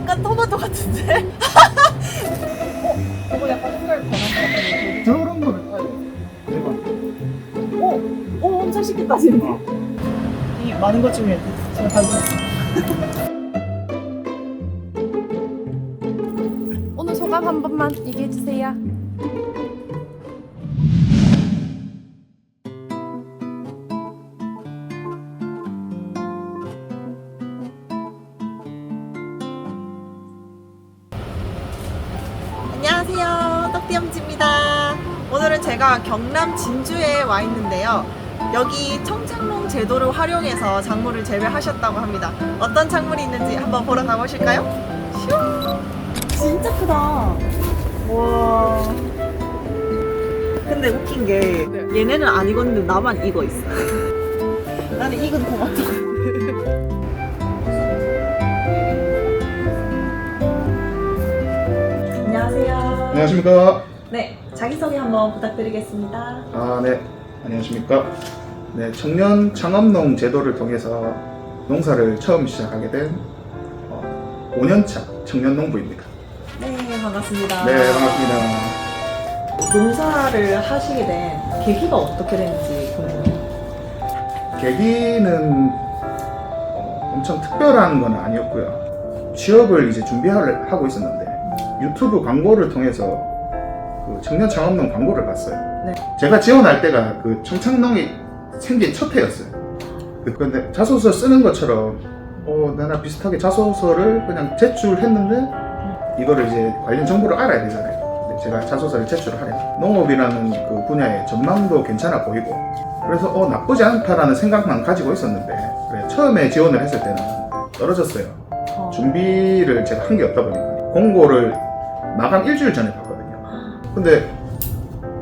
인간 토마토 같은데? 저거 약간 색깔 변한 것 같은데. 저런 거는 대박. 엄청 쉽게 따지네. 이 많은 것 중에 제가 발견했어요. 오늘 소감 한 번만 얘기해 주세요. 안녕하세요, 떡띠엄지입니다. 오늘은 제가 경남 진주에 와 있는데요. 여기 청창농 제도를 활용해서 작물을 재배하셨다고 합니다. 어떤 작물이 있는지 한번 보러 가보실까요? 슈! 진짜 크다. 와. 근데 웃긴 게 얘네는 안 익었는데 나만 익어 있어. 나는 익은 토마토. 안녕하세요. 안녕하십니까. 네, 자기소개 한번 부탁드리겠습니다. 네. 안녕하십니까. 네, 청년 창업농 제도를 통해서 농사를 처음 시작하게 된 5년차 청년 농부입니다. 네, 반갑습니다. 네, 반갑습니다. 농사를 하시게 된 계기가 어떻게 됐는지 궁금해요. 계기는 엄청 특별한 건 아니었고요. 취업을 이제 준비하고 있었는데 유튜브 광고를 통해서 그 청년 창업농 광고를 봤어요. 네. 제가 지원할 때가 그 청창농이 생긴 첫 해였어요. 그런데 자소서 쓰는 것처럼 나랑 비슷하게 자소서를 그냥 제출했는데 이거를 이제 관련 정보를 알아야 되잖아요. 근데 제가 자소서를 제출을 하래. 농업이라는 그 분야의 전망도 괜찮아 보이고 그래서 나쁘지 않다라는 생각만 가지고 있었는데 그래, 처음에 지원을 했을 때는 떨어졌어요. 준비를 제가 한 게 없다 보니까 공고를 마감 일주일 전에 봤거든요. 근데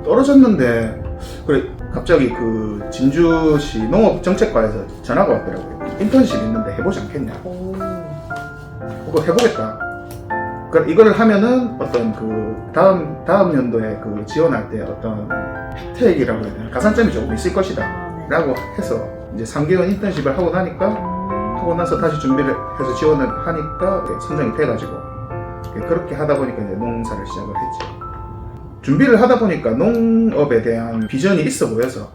떨어졌는데 그래 갑자기 그 진주시 농업정책과에서 전화가 왔더라고요. 인턴십 있는데 해보지 않겠냐. 그거 해보겠다. 그러니까 이걸 하면은 어떤 그 다음 연도에 그 지원할 때 어떤 혜택이라고 해야 되나 가산점이 조금 있을 것이다 라고 해서 이제 3개월 인턴십을 하고 나서 다시 준비를 해서 지원을 하니까 선정이 돼가지고 그렇게 하다 보니까 이제 농사를 시작을 했죠. 준비를 하다 보니까 농업에 대한 비전이 있어 보여서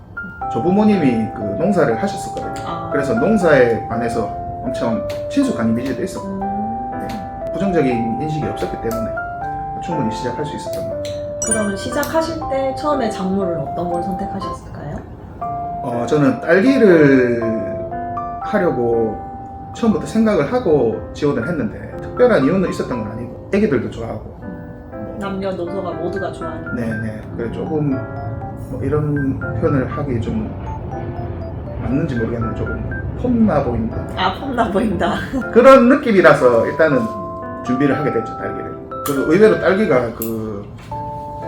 조부모님이 그 농사를 하셨었거든요. 그래서 농사에 관해서 엄청 친숙한 이미지도 있었고 부정적인 인식이 없었기 때문에 충분히 시작할 수 있었던 것 같아요. 그러면 시작하실 때 처음에 작물을 어떤 걸 선택하셨을까요? 저는 딸기를 하려고 처음부터 생각을 하고 지원을 했는데 특별한 이유는 있었던 건 아니고 애기들도 좋아하고 남녀노소가 모두가 좋아하는. 네네. 그래 조금 뭐 이런 표현을 하기 좀 맞는지 모르겠는데 조금 폼나 보인다. 폼나 보인다. 그런 느낌이라서 일단은 준비를 하게 됐죠, 딸기를. 그리고 의외로 딸기가 그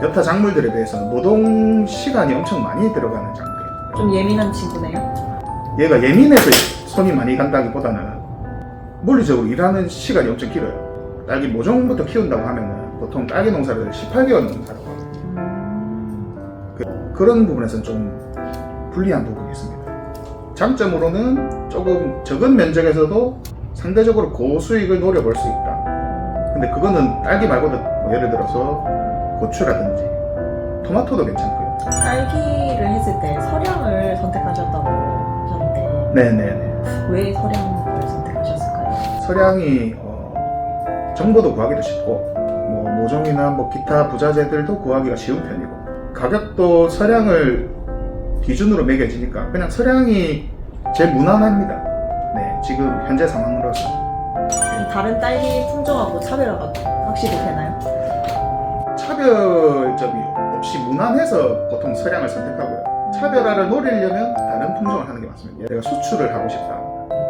여타 작물들에 비해서 노동 시간이 엄청 많이 들어가는 작물이에요. 좀 예민한 친구네요. 얘가 예민해서 손이 많이 간다기보다는 물리적으로 일하는 시간이 엄청 길어요. 딸기 모종부터 키운다고 하면은 보통 딸기 농사를 18개월 농사라고 하거든요. 그런 부분에서는 좀 불리한 부분이 있습니다. 장점으로는 조금 적은 면적에서도 상대적으로 고수익을 노려볼 수 있다. 근데 그거는 딸기 말고도 뭐 예를 들어서 고추라든지 토마토도 괜찮고요. 딸기를 했을 때 서량을 선택하셨다고 하셨는데 네네네. 왜 서량을 선택하셨을까요? 서량이 정보도 구하기도 쉽고 뭐 모종이나 뭐 기타 부자재들도 구하기가 쉬운 편이고 가격도 서량을 기준으로 매겨지니까 그냥 서량이 제일 무난합니다. 네, 지금 현재 상황으로서. 다른 딸기 품종하고 차별화가 확실히 되나요? 차별점이 없이 무난해서 보통 서량을 선택하고요. 차별화를 노리려면 다른 품종을 하는 게 맞습니다. 내가 수출을 하고 싶다.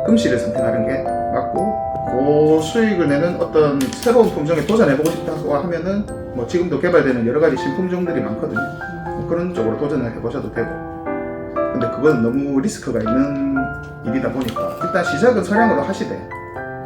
금시를 선택하는 게 맞고 고수익을 내는 어떤 새로운 품종에 도전해보고 싶다고 하면은 뭐 지금도 개발되는 여러 가지 신품종들이 많거든요. 뭐 그런 쪽으로 도전을 해보셔도 되고 근데 그건 너무 리스크가 있는 일이다 보니까 일단 시작은 서량으로 하시되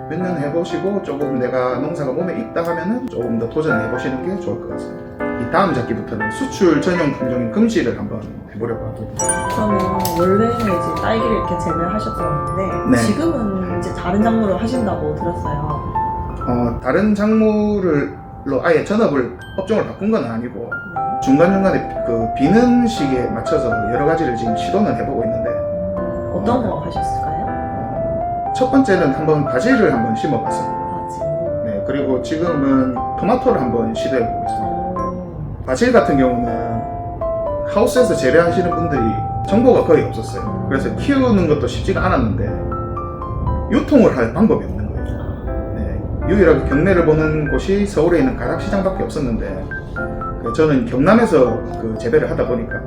몇 년 해보시고 조금 내가 농사가 몸에 있다 하면은 조금 더 도전을 해보시는 게 좋을 것 같습니다. 이 다음 작기부터는 수출 전용 품종인 금시를 한번 해보려고 하고. 그러면 원래는 이제 딸기를 이렇게 재배하셨던 건데 네. 지금은 이제 다른 작물을 하신다고 들었어요. 다른 작물로 아예 전업을 업종을 바꾼 건 아니고 중간중간에 그 비는 시기에 맞춰서 여러 가지를 지금 시도는 해보고 있는데 어떤 거 하셨을까요? 첫 번째는 한번 바질을 한번 심어봤습니다. 바질. 네, 그리고 지금은 토마토를 한번 시도해보고 있습니다. 바질 같은 경우는 하우스에서 재배하시는 분들이 정보가 거의 없었어요. 그래서 키우는 것도 쉽지가 않았는데 유통을 할 방법이 없는 거예요. 네, 유일하게 경매를 보는 곳이 서울에 있는 가락시장밖에 없었는데 저는 경남에서 그 재배를 하다 보니까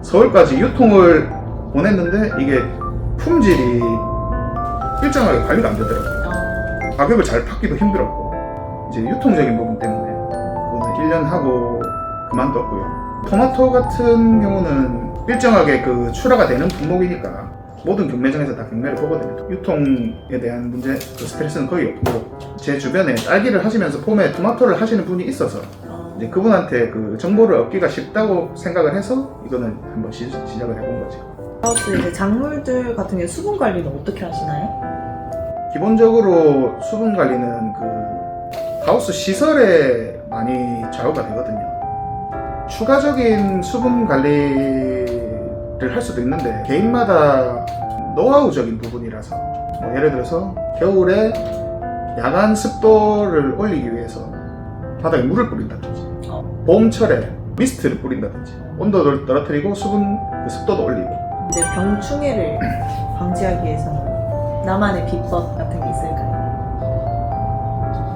서울까지 유통을 보냈는데 이게 품질이 일정하게 관리가 안 되더라고요. 가격을 잘 받기도 힘들었고 이제 유통적인 부분 때문에 그거는 1년 하고 그만뒀고요. 토마토 같은 경우는 일정하게 그 출하가 되는 품목이니까 모든 경매장에서 다 경매를 보거든요. 유통에 대한 문제, 그 스트레스는 거의 없고 제 주변에 딸기를 하시면서 봄에 토마토를 하시는 분이 있어서 이제 그분한테 그 정보를 얻기가 쉽다고 생각을 해서 이거는 한번 시작을 해본 거죠. 하우스 이제 작물들 같은 게 수분 관리는 어떻게 하시나요? 기본적으로 수분 관리는 그 하우스 시설에 많이 좌우가 되거든요. 추가적인 수분 관리를 할 수도 있는데 개인마다 노하우적인 부분이라서 뭐 예를 들어서 겨울에 야간 습도를 올리기 위해서 바닥에 물을 뿌린다든지 봄철에 미스트를 뿌린다든지 온도를 떨어뜨리고 수분 그 습도도 올리고 이제 병충해를 방지하기 위해서는 나만의 비법 같은 게 있을까요?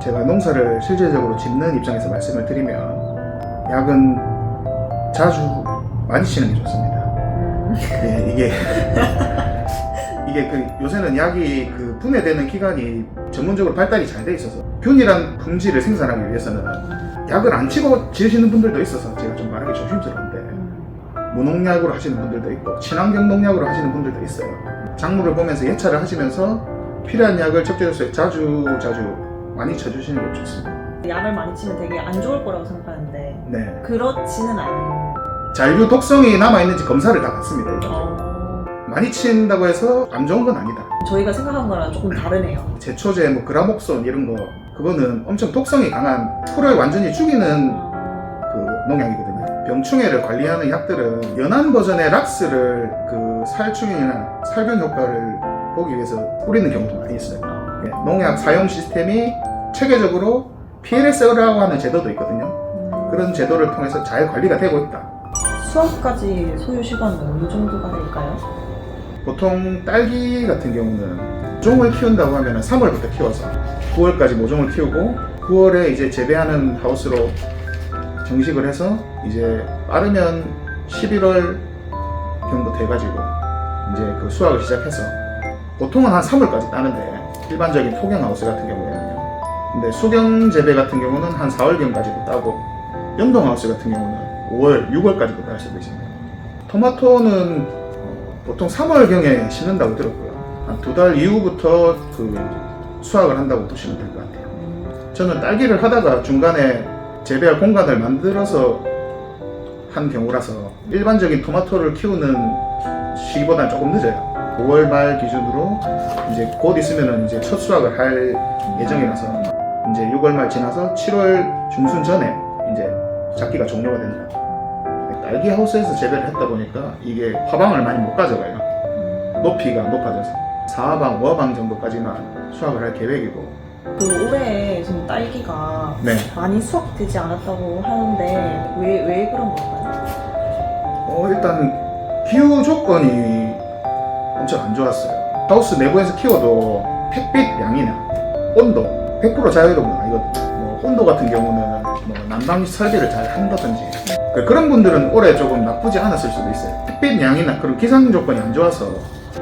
제가 농사를 실질적으로 짓는 입장에서 말씀을 드리면 약은 자주 많이 치는 게 좋습니다. 예, 이게 그 요새는 약이 그 분해되는 기관이 전문적으로 발달이 잘 돼 있어서 균일한 품질을 생산하기 위해서는 약을 안 치고 지으시는 분들도 있어서 제가 좀 말하기 조심스러운데 무농약으로 하시는 분들도 있고 친환경 농약으로 하시는 분들도 있어요. 작물을 보면서 예찰을 하시면서 필요한 약을 적재적소에 자주 많이 쳐주시는 게 좋습니다. 약을 많이 치면 되게 안 좋을 거라고 생각하는데 네. 그렇지는 않아요. 잔류 독성이 남아있는지 검사를 다 받습니다. 많이 친다고 해서 안 좋은 건 아니다. 저희가 생각한 거랑 조금 다르네요. 제초제, 뭐 그라목손 이런 거 그거는 엄청 독성이 강한 풀을 완전히 죽이는 그 농약이거든요. 병충해를 관리하는 약들은 연한 버전의 락스를 그 살충이나 살균 효과를 보기 위해서 뿌리는 경우도 많이 있어요. 예, 농약 사용 시스템이 체계적으로 PLS라고 하는 제도도 있거든요. 그런 제도를 통해서 잘 관리가 되고 있다. 수확까지 소요 시간은 어느 정도가 될까요? 보통 딸기 같은 경우는 모종을 키운다고 하면 3월부터 키워서 9월까지 모종을 키우고 9월에 이제 재배하는 하우스로 정식을 해서 이제 빠르면 11월 정도 돼가지고 이제 그 수확을 시작해서 보통은 한 3월까지 따는데 일반적인 토경 하우스 같은 경우에는요. 근데 수경 재배 같은 경우는 한 4월경까지도 따고 연동 하우스 같은 경우는 5월, 6월까지도 딸 수도 있습니다. 토마토는 보통 3월경에 심는다고 들었고요. 한 2달 이후부터 그 수확을 한다고 보시면 될 것 같아요. 저는 딸기를 하다가 중간에 재배할 공간을 만들어서 한 경우라서 일반적인 토마토를 키우는 시기보다는 조금 늦어요. 5월 말 기준으로 이제 곧 있으면은 이제 첫 수확을 할 예정이라서 이제 6월 말 지나서 7월 중순 전에 이제 작기가 종료가 됩니다. 딸기 하우스에서 재배를 했다 보니까 이게 화방을 많이 못 가져가요. 높이가 높아져서 4화방, 5화방 정도까지만 수확을 할 계획이고. 그 올해 지금 딸기가 네. 많이 수확되지 않았다고 하는데 왜 그런 걸까요? 일단 기후 조건이 엄청 안 좋았어요. 하우스 내부에서 키워도 햇빛 양이나 온도 100% 자유로운 건 아니거든요. 뭐 온도 같은 경우는 뭐 난방 설비를 잘 한다든지 그런 분들은 올해 조금 나쁘지 않았을 수도 있어요. 햇빛 양이나 그런 기상 조건이 안 좋아서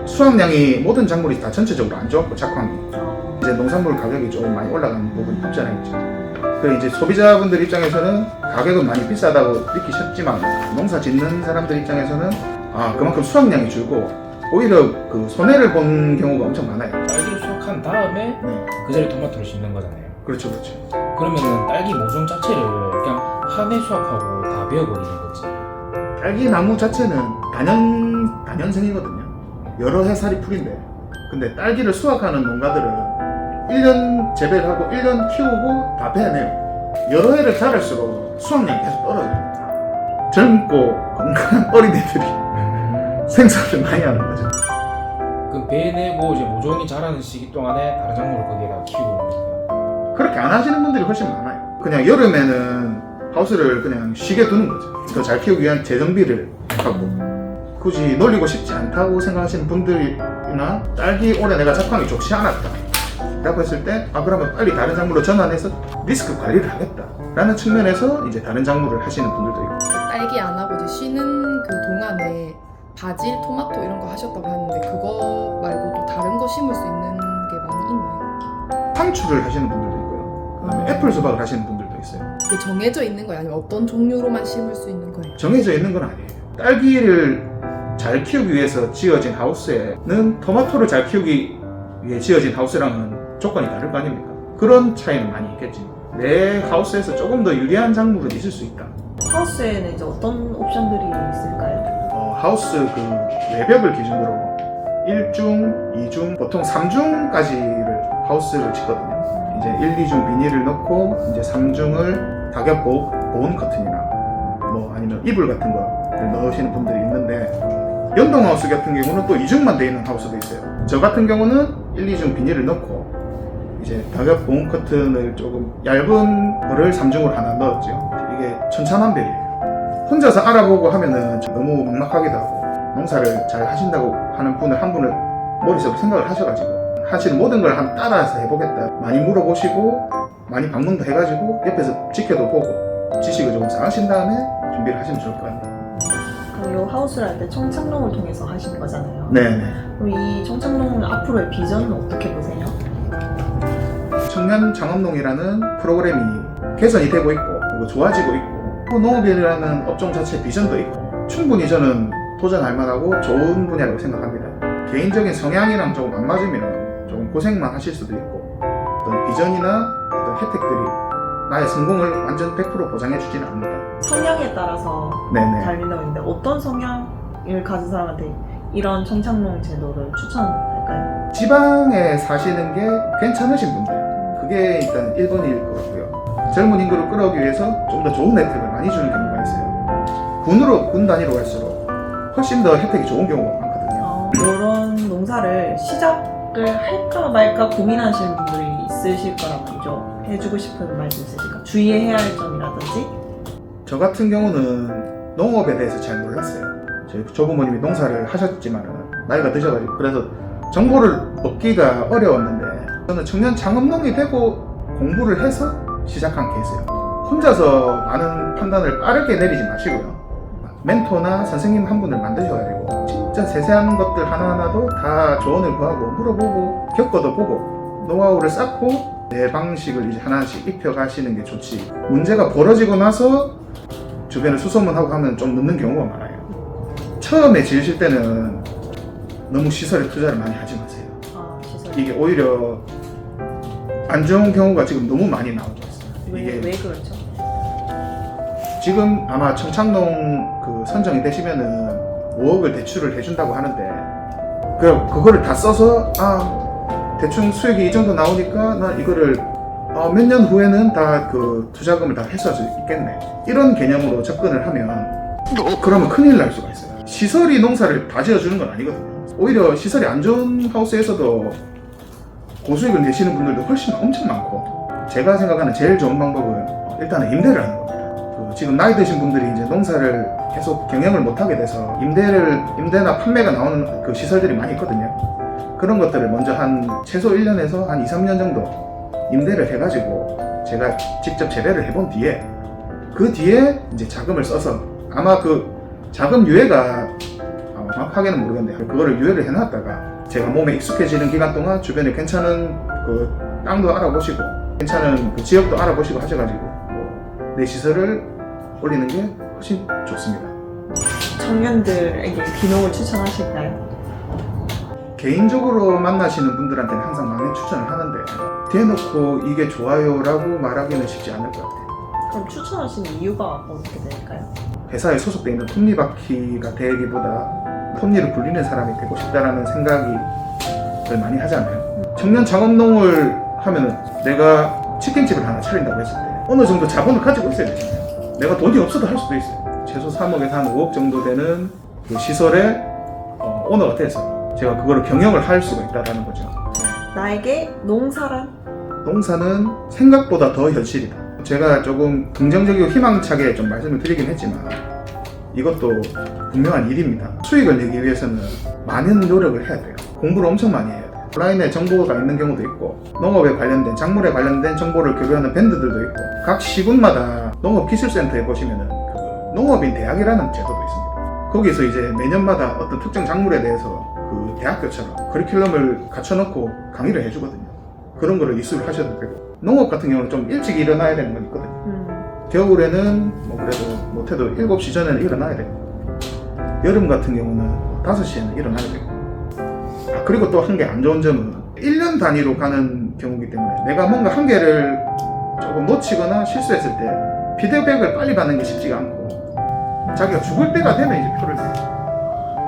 수확량이 모든 작물이 다 전체적으로 안 좋았고 작황이 이제 농산물 가격이 조금 많이 올라가는 부분이 없지 않아 있죠. 그 이제 소비자분들 입장에서는 가격은 많이 비싸다고 느끼셨지만 농사 짓는 사람들 입장에서는 그만큼 수확량이 줄고 오히려 그 손해를 본 경우가 엄청 많아요. 딸기를 수확한 다음에 네. 그 자리에 토마토를 심는 거잖아요. 그렇죠, 그렇죠. 그러면은 딸기 모종 자체를 그냥 한 해 수확하고 다 베어버리는 거지. 딸기 나무 자체는 단연생이거든요. 여러 해 살이 풀인데 근데 딸기를 수확하는 농가들은 1년 재배를 하고 1년 키우고 다 베어내요. 여러 해를 자랄수록 수확량이 계속 떨어져요. 젊고 건강한 어린애들이 생산을 많이 하는 거죠. 그럼 배내고 이제 모종이 자라는 시기 동안에 다른 작물을 거기에다 키우고 있는 그렇게 안 하시는 분들이 훨씬 많아요. 그냥 여름에는 하우스를 그냥 쉬게 두는 거죠. 더 잘 키우기 위한 재정비를 하고, 굳이 놀리고 싶지 않다고 생각하시는 분들이나 딸기 올해 내가 작황이 좋지 않았다 라고 했을 때 그러면 빨리 다른 작물로 전환해서 리스크 관리를 하겠다 라는 측면에서 이제 다른 작물을 하시는 분들도 있고. 딸기 안 하고 이제 쉬는 그 동안에 바질, 토마토 이런 거 하셨다고 하는데 그거 말고 또 다른 거 심을 수 있는 게 많이 있나요? 상추를 하시는 분들도 있고요. 그다음에 애플 수박을 하시는 분들도 있어요. 그 정해져 있는 거예요? 아니면 어떤 종류로만 심을 수 있는 거예요? 정해져 있는 건 아니에요. 딸기를 잘 키우기 위해서 지어진 하우스에는 토마토를 잘 키우기 위해 지어진 하우스랑은 조건이 다를 거 아닙니까? 그런 차이는 많이 있겠지. 내 하우스에서 조금 더 유리한 작물은 있을 수 있다. 하우스에는 이제 어떤 옵션들이 있을까요? 하우스 그 외벽을 기준으로 1중, 2중, 보통 3중까지를 하우스를 짓거든요. 이제 1, 2중 비닐을 넣고 이제 3중을 낙엽 보온 커튼이나 뭐 아니면 이불 같은 거를 넣으시는 분들이 있는데, 연동 하우스 같은 경우는 또 2중만 돼 있는 하우스도 있어요. 저 같은 경우는 1, 2중 비닐을 넣고 이제 낙엽 보온 커튼을 조금 얇은 거를 3중으로 하나 넣었죠. 이게 천차만별이에요. 혼자서 알아보고 하면은 너무 막막하기도 하고, 농사를 잘 하신다고 하는 분을 한 분을 머릿속에 생각을 하셔가지고 사실 모든 걸 한번 따라서 해보겠다, 많이 물어보시고 많이 방문도 해가지고 옆에서 지켜도 보고 지식을 조금 쌓으신 다음에 준비를 하시면 좋을 것 같아요. 그럼 이 하우스를 할 때 청착농을 통해서 하시는 거잖아요. 네네. 그럼 이 청착농 앞으로의 비전은 어떻게 보세요? 청년 창업농이라는 프로그램이 개선이 되고 있고 그리고 좋아지고 있고, 농업이라는 업종 자체 비전도 있고 충분히 저는 도전할 만하고 좋은 분야라고 생각합니다. 개인적인 성향이랑 조금 안 맞으면 조금 고생만 하실 수도 있고, 어떤 비전이나 어떤 혜택들이 나의 성공을 완전 100% 보장해 주지는 않는다. 성향에 따라서 네네. 달린다고 했는데 어떤 성향을 가진 사람한테 이런 청착농 제도를 추천할까요? 지방에 사시는 게 괜찮으신 분들, 그게 일단 1번일 것 같고요. 젊은 인구를 끌어오기 위해서 좀 더 좋은 혜택을 많이 주는 경우가 있어요. 군 단위로 갈수록 훨씬 더 혜택이 좋은 경우가 많거든요. 이런 농사를 시작을 할까 말까 고민하시는 분들이 있으실 거란 말이죠. 해주고 싶은 말도 있으실까? 주의해야 할 점이라든지? 저 같은 경우는 농업에 대해서 잘 몰랐어요. 저희 조부모님이 농사를 하셨지만 나이가 드셔가지고 그래서 정보를 얻기가 어려웠는데, 저는 청년 창업농이 되고 공부를 해서 시작한 케이스예요. 혼자서 많은 판단을 빠르게 내리지 마시고요. 멘토나 선생님 한 분을 만드셔가지고 진짜 세세한 것들 하나하나도 다 조언을 구하고 물어보고 겪어도 보고 노하우를 쌓고 내 방식을 이제 하나씩 입혀가시는 게 좋지, 문제가 벌어지고 나서 주변에 수소문하고 하면 좀 늦는 경우가 많아요. 처음에 지으실 때는 너무 시설에 투자를 많이 하지 마세요. 시설. 이게 오히려 안 좋은 경우가 지금 너무 많이 나오고 있어요. 왜 그렇죠? 지금 아마 청착농 그 선정이 되시면은 5억을 대출을 해준다고 하는데, 그거를 다 써서 대충 수익이 이 정도 나오니까 나 이거를 몇 년 후에는 다 그 투자금을 다 회수할 수 있겠네, 이런 개념으로 접근을 하면 그러면 큰일 날 수가 있어요. 시설이 농사를 다 지어주는 건 아니거든요. 오히려 시설이 안 좋은 하우스에서도 고수익을 내시는 분들도 훨씬 엄청 많고, 제가 생각하는 제일 좋은 방법은 일단은 임대를 하는 겁니다. 지금 나이 드신 분들이 이제 농사를 계속 경영을 못하게 돼서 임대나 판매가 나오는 그 시설들이 많이 있거든요. 그런 것들을 먼저 한 최소 1년에서 한 2, 3년 정도 임대를 해가지고 제가 직접 재배를 해본 뒤에, 그 뒤에 이제 자금을 써서, 아마 그 자금 유예가 정확하게는 모르겠는데 그거를 유예를 해놨다가 제가 몸에 익숙해지는 기간 동안 주변에 괜찮은 그 땅도 알아보시고 괜찮은 그 지역도 알아보시고 하셔가지고 내 시설을 올리는 게 훨씬 좋습니다. 청년들에게 귀농을 추천하실까요? 개인적으로 만나시는 분들한테는 항상 많이 추천을 하는데, 대놓고 이게 좋아요라고 말하기는 쉽지 않을 것 같아요. 그럼 추천하시는 이유가 어떻게 될까요? 회사에 소속돼 있는 톱니바퀴가 되기보다 톱니를 굴리는 사람이 되고 싶다라는 생각을 많이 하잖아요. 청년 창업농을 하면은 내가 치킨집을 하나 차린다고 했을 때 어느 정도 자본을 가지고 있어야 되잖아요. 내가 돈이 없어도 할 수도 있어요. 최소 3억에서 한 5억 정도 되는 그 시설의 오너가 돼서 제가 그거를 경영을 할 수가 있다는 거죠. 나에게 농사란? 농사는 생각보다 더 현실이다. 제가 조금 긍정적이고 희망차게 좀 말씀을 드리긴 했지만 이것도 분명한 일입니다. 수익을 내기 위해서는 많은 노력을 해야 돼요. 공부를 엄청 많이 해야 돼요. 온라인에 정보가 있는 경우도 있고 농업에 관련된 작물에 관련된 정보를 교류하는 밴드들도 있고 각 시군마다 농업기술센터에 보시면은 그 농업인 대학이라는 제도도 있습니다. 거기서 이제 매년마다 어떤 특정 작물에 대해서 그 대학교처럼 커리큘럼을 갖춰놓고 강의를 해주거든요. 그런 거를 이수를 하셔도 되고 농업 같은 경우는 좀 일찍 일어나야 되는 건 있거든요. 겨울에는 뭐 그래도 못해도 7시 전에는 일어나야 되고 여름 같은 경우는 5시에는 일어나야 되고 그리고 또 한 개 안 좋은 점은 1년 단위로 가는 경우이기 때문에 내가 뭔가 한 개를 조금 놓치거나 실수했을 때 피드백을 빨리 받는 게 쉽지가 않고 자기가 죽을 때가 되면 이제 표를 내요.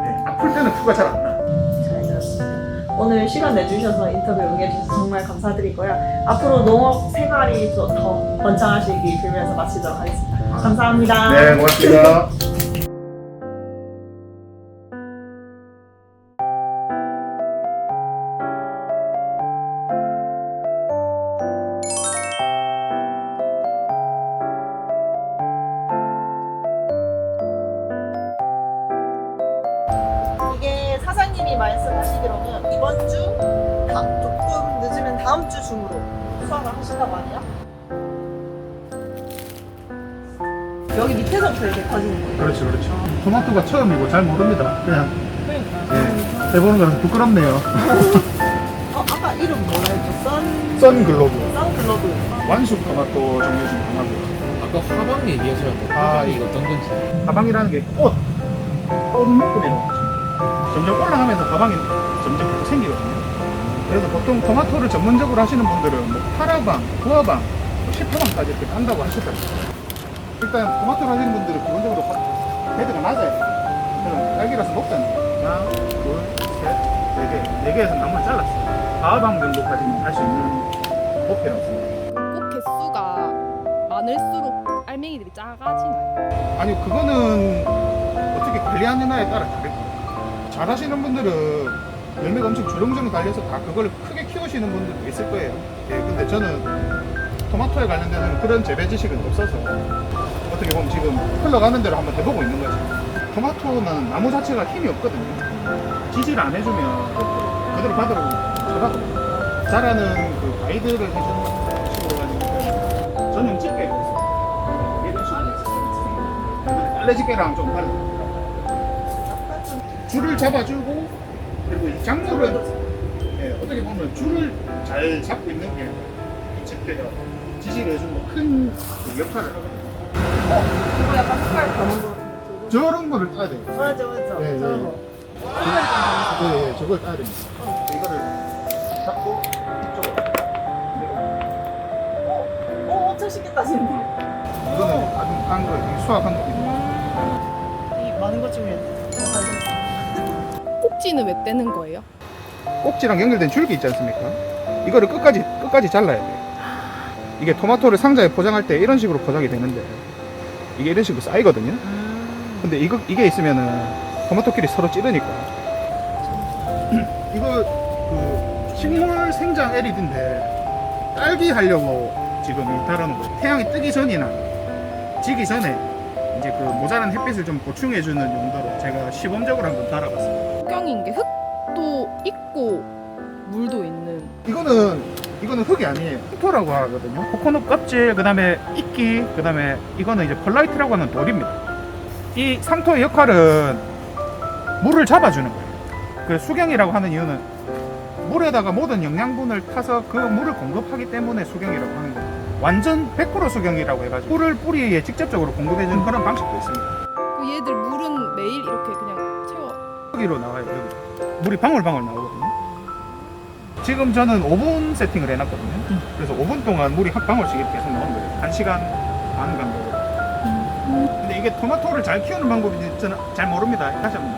네, 아플 때는 표가 잘 안 나. 잘 들었습니다. 오늘 시간 내주셔서 인터뷰 응해주셔서 정말 감사드리고요. 앞으로 농업 생활이 더 번창하시길 빌면서 마치도록 하겠습니다. 감사합니다. 네, 고맙습니다. 이게 사장님이 말씀하시기로는 이번 주 조금 늦으면 다음 주 중으로 수확을 하신다고 하네요. 여기 밑에서부터 이렇게 커지는 거예요. 그렇죠, 그렇죠. 토마토가 처음이고 잘 모릅니다. 그냥 그러니까. 해보는 거는 부끄럽네요. 아까 이름 뭐라 했죠? 선글로브. 선글로브. 완숙 토마토 종류 중 하나고요. 아까 화방 얘기하셨는데 아, 화방이 어떤 건지. 가방이라는 게 꽃 묶음이라고 하죠. 점점 올라가면서 가방이 점점 계속 생기거든요. 그래서 보통 토마토를 전문적으로 하시는 분들은 뭐 파라방, 부화방, 실파방까지 이렇게 딴다고 하시더라고요. 일단 토마토를 하시는 분들은 기본적으로 헤드가 낮아야 돼요. 그럼 딸기라서 높다는 거예요. 하나, 둘, 셋, 네 개에서 나무를 잘랐어요. 4방 정도까지는 할 수 있는 높이라고 씁니다. 꽃 개수가 많을수록 알맹이들이 작아지나요? 아니 그거는 어떻게 관리하느냐에 따라 다르고 잘하시는 분들은 열매가 엄청 주렁주렁 달려서 다 그걸 크게 키우시는 분들도 있을 거예요. 예, 근데 저는 토마토에 관련된 그런 재배 지식은 없어서 어떻게 보면 지금 흘러가는 대로 한번 해보고 있는 거죠. 토마토는 나무 자체가 힘이 없거든요. 지지를 안 해주면 그대로 바다로 쳐가고 자라는 그 가이드를 해주는 식으로 가지고 저는 집게가 있어요. 이런 식으로 딸래집게랑 좀 달라요. 줄을 잡아주고 그리고 이 작물은 어떻게 보면 줄을 잘 잡고 있는 게 이 집게가 지시를 해주는 큰 그 역할을 하거든요. 이거 약간 색깔 변한 거 같은데. 저런 거를 따야 돼요. 맞아, 맞아. 네, 저런 네. 거. 네, 저걸 따야 됩니다. 이거를 잡고 이쪽으로 엄청 쉽겠다, 진짜. 이거는 아주 한 거, 수확한 겁니다. 이 많은 것 중에 좀 관심 있어. 꼭지는 왜 떼는 거예요? 꼭지랑 연결된 줄기 있지 않습니까? 이거를 끝까지 잘라야 돼요. 이게 토마토를 상자에 포장할 때 이런 식으로 포장이 되는데 이게 이런 식으로 쌓이거든요. 근데 이게 있으면은 토마토끼리 서로 찌르니까 이거 그 식물 생장 LED인데 딸기 하려고 지금 달아놓은 거예요. 태양이 뜨기 전이나 지기 전에 이제 그 모자란 햇빛을 좀 보충해주는 용도로 제가 시범적으로 한번 달아봤어요. 흑경인 게 흙도 있고 물도 있는. 이거는 흙이 아니에요. 흙토라고 하거든요. 코코넛 껍질, 그 다음에 이끼, 그 다음에 이거는 이제 펄라이트라고 하는 돌입니다. 이 상토의 역할은 물을 잡아주는 거예요. 그 수경이라고 하는 이유는 물에다가 모든 영양분을 타서 그 물을 공급하기 때문에 수경이라고 하는 거예요. 완전 100% 수경이라고 해가지고 물을 뿌리에 직접적으로 공급해주는 그런 방식도 있습니다. 그 얘들 물은 매일 이렇게 그냥 채워. 여기로 나와요. 여기 물이 방울방울 나오거든요. 지금 저는 5분 세팅을 해놨거든요. 그래서 5분 동안 물이 한 방울씩 이렇게 계속 나오는 거예요. 1시간 반 간격으로. 근데 이게 토마토를 잘 키우는 방법인지 저는 잘 모릅니다. 다시 한번